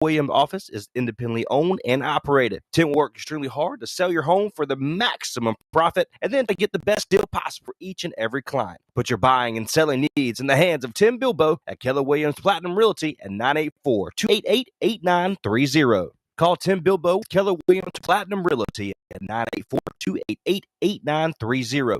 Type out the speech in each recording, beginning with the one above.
Williams office is independently owned and operated. Tim worked extremely hard to sell your home for the maximum profit and then to get the best deal possible for each and every client. Put your buying and selling needs in the hands of Tim Bilbo at Keller Williams Platinum Realty at 984-288-8930. Call Tim Bilbo, Keller Williams Platinum Realty at 984-288-8930.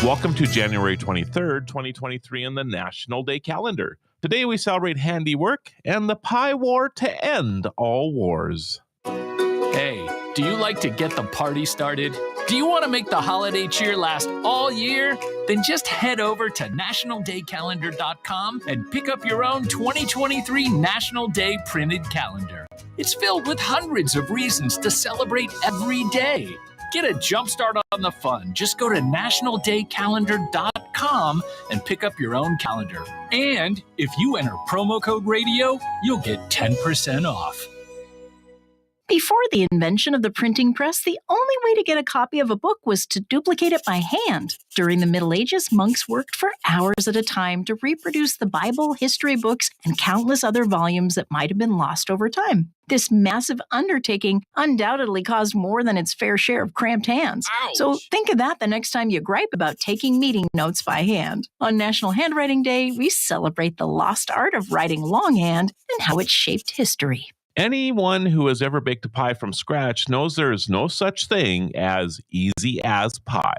Welcome to January 23rd, 2023 in the National Day calendar. Today we celebrate handiwork and the pie war to end all wars. Hey, do you like to get the party started? Do you want to make the holiday cheer last all year? Then just head over to nationaldaycalendar.com and pick up your own 2023 National Day printed calendar. It's filled with hundreds of reasons to celebrate every day. Get a jump start on the fun. Just go to nationaldaycalendar.com and pick up your own calendar. And if you enter promo code radio, you'll get 10% off. Before the invention of the printing press, the only way to get a copy of a book was to duplicate it by hand. During the Middle Ages, monks worked for hours at a time to reproduce the Bible, history books, and countless other volumes that might have been lost over time. This massive undertaking undoubtedly caused more than its fair share of cramped hands. Ouch. So think of that the next time you gripe about taking meeting notes by hand. On National Handwriting Day, we celebrate the lost art of writing longhand and how it shaped history. Anyone who has ever baked a pie from scratch knows there is no such thing as easy as pie.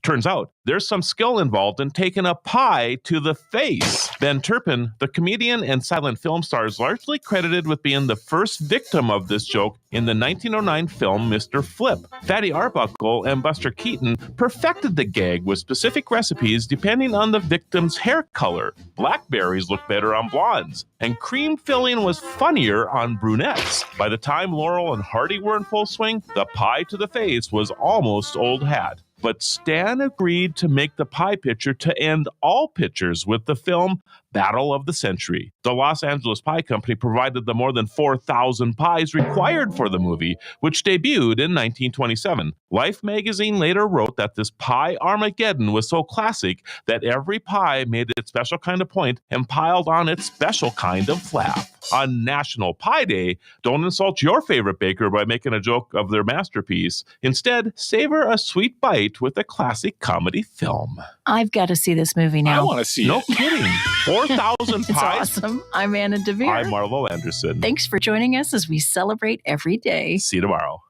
Turns out there's some skill involved in taking a pie to the face. Ben Turpin, the comedian and silent film star, is largely credited with being the first victim of this joke in the 1909 film Mr. Flip. Fatty Arbuckle and Buster Keaton perfected the gag with specific recipes depending on the victim's hair color. Blackberries look better on blondes, and cream filling was funnier on brunettes. By the time Laurel and Hardy were in full swing, the pie to the face was almost old hat. But Stan agreed to make the pie picture to end all pictures with the film Battle of the Century. The Los Angeles Pie Company provided the more than 4,000 pies required for the movie, which debuted in 1927. Life magazine later wrote that this pie Armageddon was so classic that every pie made its special kind of point and piled on its special kind of flap. On National Pie Day, don't insult your favorite baker by making a joke of their masterpiece. Instead, savor a sweet bite with a classic comedy film. I've got to see this movie now. I want to see No it. kidding. 4,000 It's pies. awesome. I'm Anna DeVere. I'm Marlo Anderson. Thanks for joining us as we celebrate every day. See you tomorrow.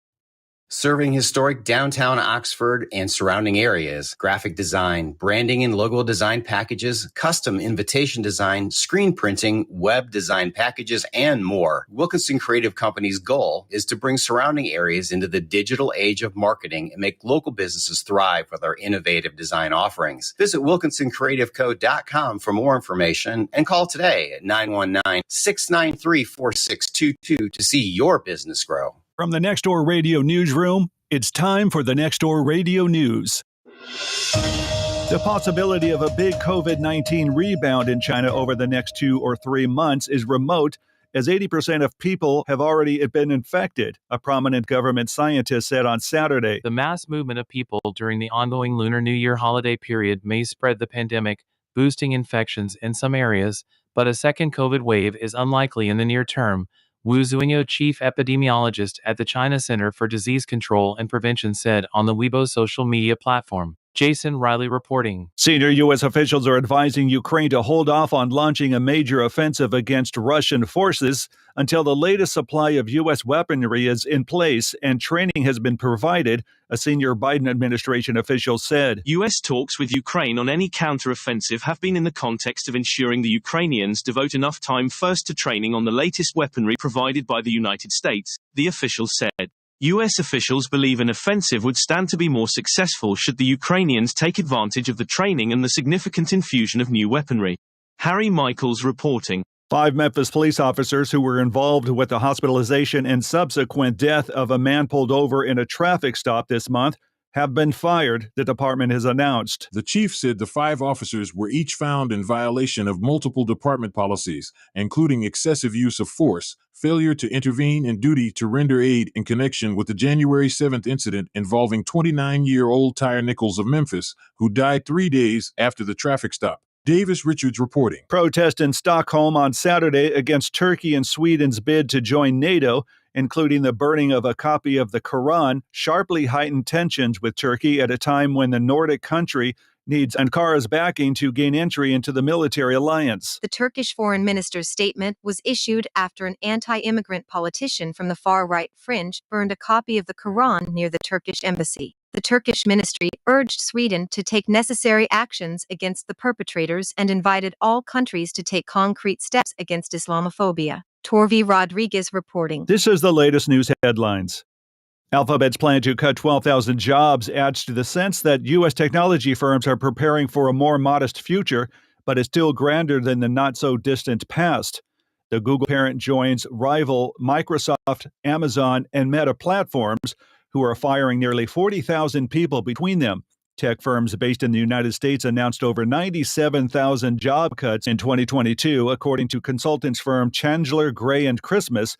Serving historic downtown Oxford and surrounding areas, graphic design, branding and logo design packages, custom invitation design, screen printing, web design packages, and more. Wilkinson Creative Company's goal is to bring surrounding areas into the digital age of marketing and make local businesses thrive with our innovative design offerings. Visit wilkinsoncreativeco.com for more information and call today at 919-693-4622 to see your business grow. From the Nextdoor Radio Newsroom, it's time for the Nextdoor Radio News. The possibility of a big COVID-19 rebound in China over the next 2 or 3 months is remote, as 80% of people have already been infected, a prominent government scientist said on Saturday. The mass movement of people during the ongoing Lunar New Year holiday period may spread the pandemic, boosting infections in some areas, but a second COVID wave is unlikely in the near term, Wu Zuingyo, chief epidemiologist at the China Center for Disease Control and Prevention, said on the Weibo social media platform. Jason Riley reporting. Senior U.S. officials are advising Ukraine to hold off on launching a major offensive against Russian forces until the latest supply of U.S. weaponry is in place and training has been provided, a senior Biden administration official said. U.S. talks with Ukraine on any counteroffensive have been in the context of ensuring the Ukrainians devote enough time first to training on the latest weaponry provided by the United States, the official said. U.S. officials believe an offensive would stand to be more successful should the Ukrainians take advantage of the training and the significant infusion of new weaponry. Harry Michaels reporting. 5 Memphis police officers who were involved with the hospitalization and subsequent death of a man pulled over in a traffic stop this month have been fired, the department has announced. The chief said the 5 officers were each found in violation of multiple department policies, including excessive use of force, failure to intervene, and duty to render aid in connection with the January 7th incident involving 29-year-old Tyre Nichols of Memphis, who died 3 days after the traffic stop. Davis Richards reporting. Protest in Stockholm on Saturday against Turkey and Sweden's bid to join NATO, including the burning of a copy of the Quran, sharply heightened tensions with Turkey at a time when the Nordic country needs Ankara's backing to gain entry into the military alliance. The Turkish foreign minister's statement was issued after an anti-immigrant politician from the far-right fringe burned a copy of the Quran near the Turkish embassy. The Turkish ministry urged Sweden to take necessary actions against the perpetrators and invited all countries to take concrete steps against Islamophobia. Torvi Rodriguez reporting. This is the latest news headlines. Alphabet's plan to cut 12,000 jobs adds to the sense that U.S. technology firms are preparing for a more modest future, but is still grander than the not-so-distant past. The Google parent joins rival Microsoft, Amazon, and Meta platforms, who are firing nearly 40,000 people between them. Tech firms based in the United States announced over 97,000 job cuts in 2022, according to consultants firm Chandler, Gray & Christmas,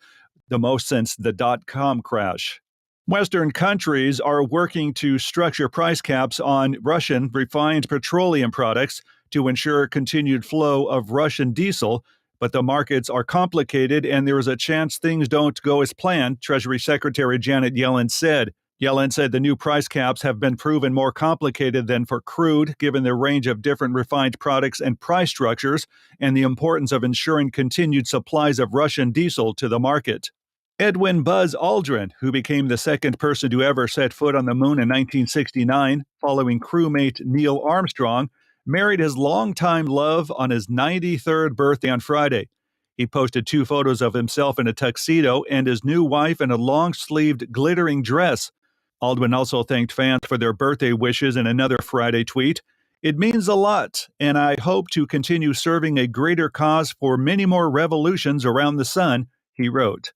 the most since the dot-com crash. Western countries are working to structure price caps on Russian refined petroleum products to ensure continued flow of Russian diesel, but the markets are complicated and there is a chance things don't go as planned, Treasury Secretary Janet Yellen said. Yellen said the new price caps have been proven more complicated than for crude, given the range of different refined products and price structures, and the importance of ensuring continued supplies of Russian diesel to the market. Edwin Buzz Aldrin, who became the second person to ever set foot on the moon in 1969, following crewmate Neil Armstrong, married his longtime love on his 93rd birthday on Friday. He posted 2 photos of himself in a tuxedo and his new wife in a long-sleeved, glittering dress. Aldrin also thanked fans for their birthday wishes in another Friday tweet. "It means a lot, and I hope to continue serving a greater cause for many more revolutions around the sun," he wrote.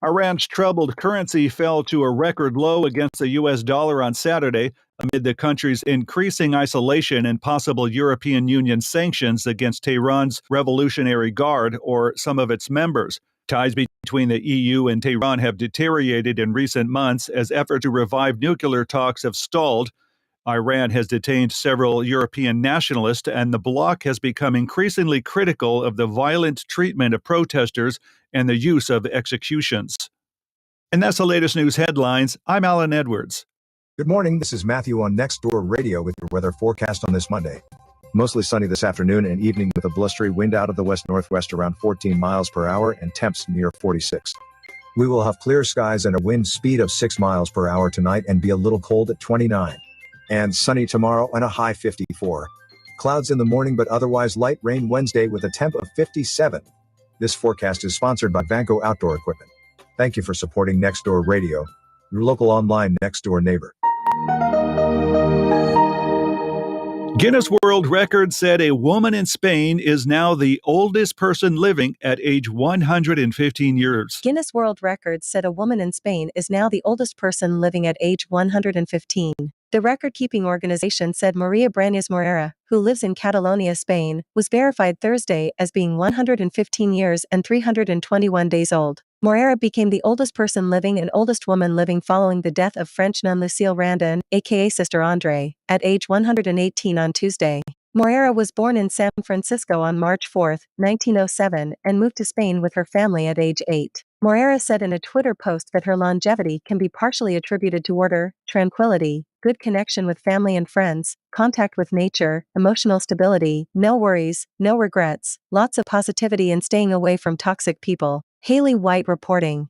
Iran's troubled currency fell to a record low against the U.S. dollar on Saturday amid the country's increasing isolation and possible European Union sanctions against Tehran's Revolutionary Guard or some of its members. Ties between the EU and Tehran have deteriorated in recent months as efforts to revive nuclear talks have stalled. Iran has detained several European nationalists, and the bloc has become increasingly critical of the violent treatment of protesters and the use of executions. And that's the latest news headlines. I'm Alan Edwards. Good morning. This is Matthew on Nextdoor Radio with your weather forecast on this Monday. Mostly sunny this afternoon and evening with a blustery wind out of the west-northwest around 14 miles per hour and temps near 46. We will have clear skies and a wind speed of 6 miles per hour tonight and be a little cold at 29. And sunny tomorrow and a high 54. Clouds in the morning but otherwise light rain Wednesday with a temp of 57. This forecast is sponsored by Vanco Outdoor Equipment. Thank you for supporting Nextdoor Radio, your local online Nextdoor neighbor. Guinness World Records said a woman in Spain is now the oldest person living at age 115 years. Guinness World Records said a woman in Spain is now the oldest person living at age 115. The record-keeping organization said Maria Brañas Morera, who lives in Catalonia, Spain, was verified Thursday as being 115 years and 321 days old. Morera became the oldest person living and oldest woman living following the death of French nun Lucille Randon, aka Sister Andre, at age 118 on Tuesday. Morera was born in San Francisco on March 4, 1907, and moved to Spain with her family at age 8. Morera said in a Twitter post that her longevity can be partially attributed to order, tranquility, good connection with family and friends, contact with nature, emotional stability, no worries, no regrets, lots of positivity and staying away from toxic people. Haley White reporting.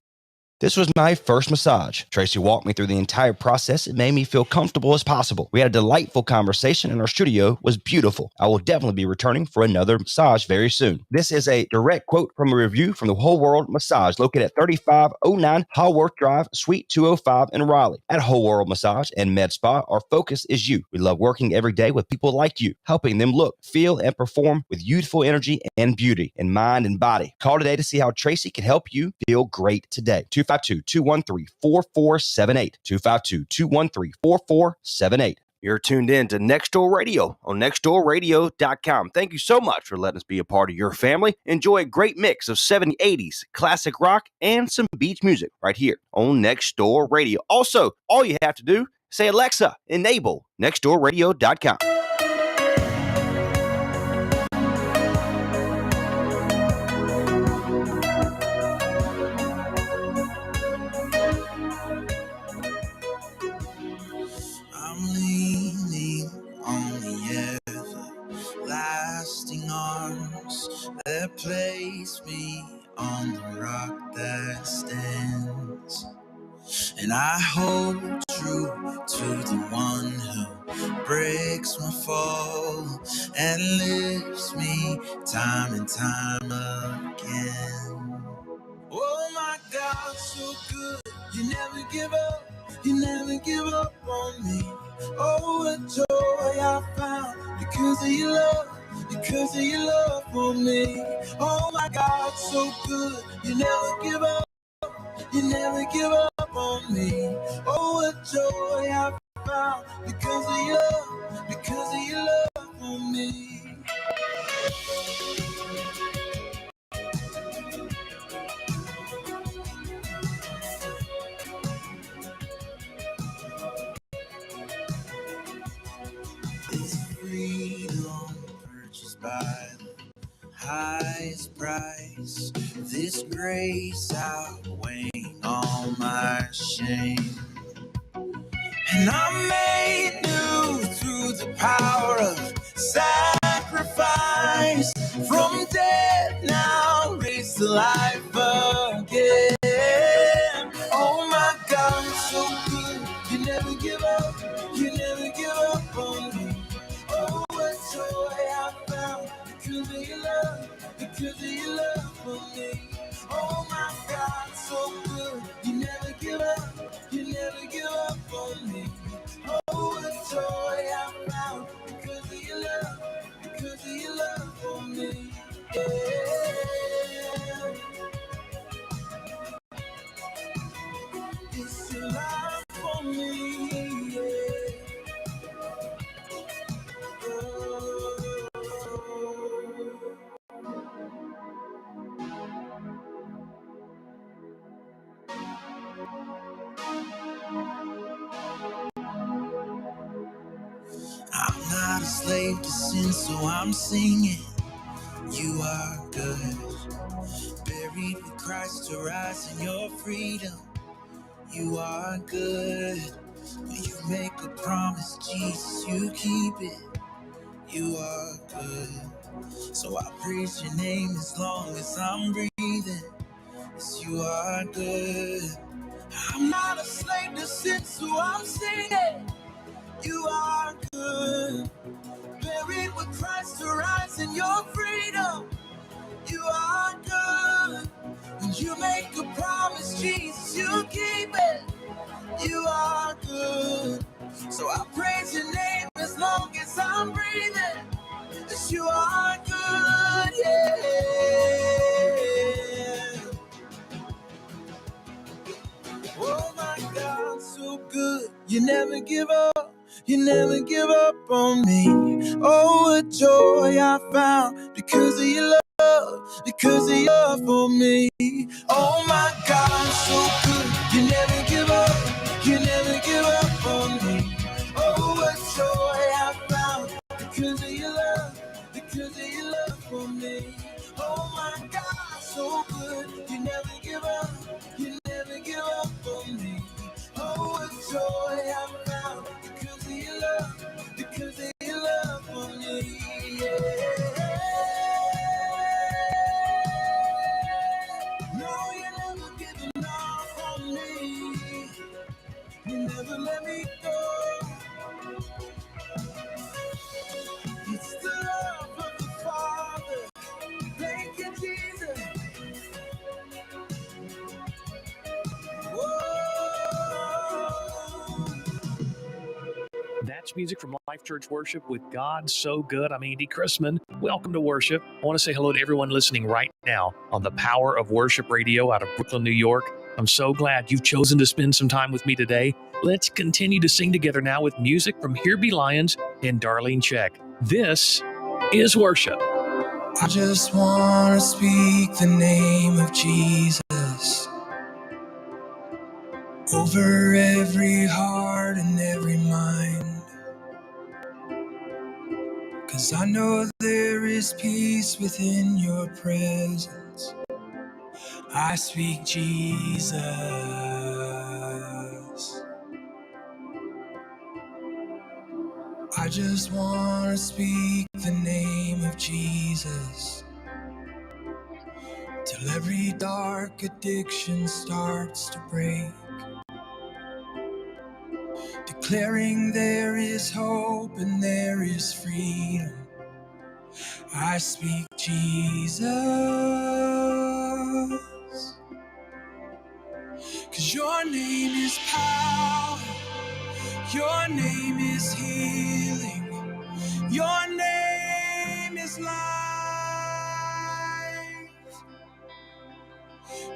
This was my first massage. Tracy walked me through the entire process. It made me feel comfortable as possible. We had a delightful conversation and our studio was beautiful. I will definitely be returning for another massage very soon. This is a direct quote from a review from the Whole World Massage located at 3509 Haworth Drive, Suite 205 in Raleigh. At Whole World Massage and Med Spa, our focus is you. We love working every day with people like you, helping them look, feel, and perform with youthful energy and beauty in mind and body. Call today to see how Tracy can help you feel great today. 252-213-4478. 252-213-4478. You're tuned in to Nextdoor Radio on nextdoorradio.com. Thank you so much for letting us be a part of your family. Enjoy a great mix of 70s, 80s, classic rock, and some beach music right here on Nextdoor Radio. Also, all you have to do, say, Alexa, enable nextdoorradio.com. arms that place me on the rock that stands. And I hold true to the one who breaks my fall and lifts me time and time again. Oh my God, so good, you never give up, you never give up on me. Oh, what joy I found because of your love for me. Oh my God, so good, you never give up. You never give up on me. Oh, what joy I found because of your love for me. This freedom purchased by the highest price. This grace outweighing all my shame. And I'm made new through the power of sacrifice. From death now raised to life again. Oh my God, so good. You never give up. You never give up on me. Oh, what joy I found because of your love for me. Oh my God, so good. You never give up. You never give up on me. Oh, what joy I found because of your love for me. Yeah. It's your love for me. Yeah. I'm not a slave to sin, so I'm singing. You are good. Buried with Christ to rise in your freedom. You are good. When you make a promise, Jesus, you keep it. You are good. So I praise your name as long as I'm breathing. Yes, you are good. I'm not a slave to sin, so I'm singing. You are good. Buried with Christ to rise in your freedom. You are good. When you make a promise, Jesus, you keep it. You are good. So I praise your name as long as I'm breathing. Yes, you are good, yeah. Oh my God, so good. You never give up. You never give up on me. Oh, what joy I found because of your love for me. Oh my God, so good. You never give up. You never give up on me. Oh, what joy I found because of your love for me. Oh my God, so good. You never give up. You never give up on me. Oh, what joy I found because of your love for me. Yeah. No, you never given up on me. You never let me go. It's the love of the Father. Thank you, Jesus. That's music from Life Church Worship with God So Good. I'm Andy Chrisman. Welcome to worship. I want to say hello to everyone listening right now on the Power of Worship Radio out of Brooklyn, New York. I'm so glad you've chosen to spend some time with me today. Let's continue to sing together now with music from Here Be Lions and Darlene Check. This is worship. I just want to speak the name of Jesus over every heart and every mind. 'Cause I know there is peace within your presence. I speak Jesus. I just want to speak the name of Jesus till every dark addiction starts to break. Declaring there is hope and there is freedom. I speak Jesus, 'cause your name is power, your name is healing, your name is life.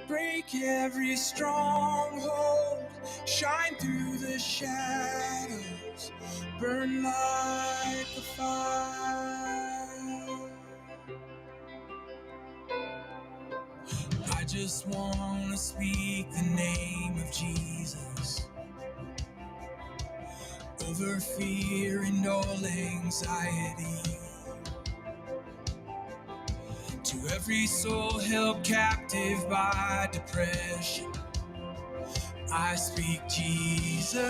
Break every stronghold, shine through the shadows, burn like a fire. I just want to speak the name of Jesus over fear and all anxiety. To every soul held captive by depression, I speak Jesus.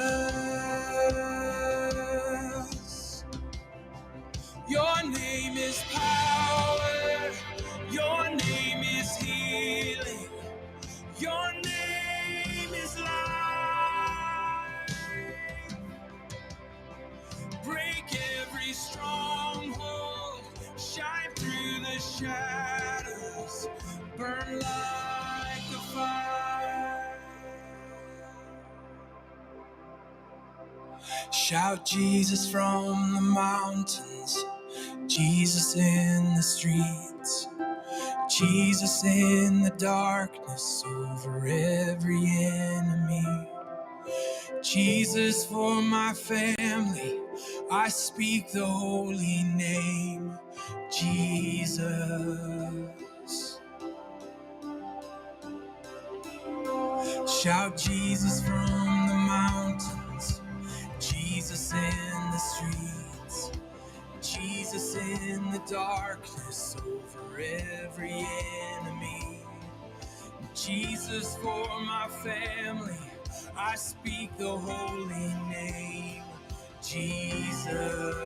Your name is power, your name is healing, your name is life. Break every stronghold, shine through the shadows, burn like a fire. Shout Jesus from the mountains, Jesus in the streets, Jesus in the darkness over every enemy. Jesus for my family, I speak the holy name, Jesus. Shout Jesus from the mountains, Jesus in the streets, Jesus in the darkness over every enemy. Jesus for my family, I speak the holy name, Jesus.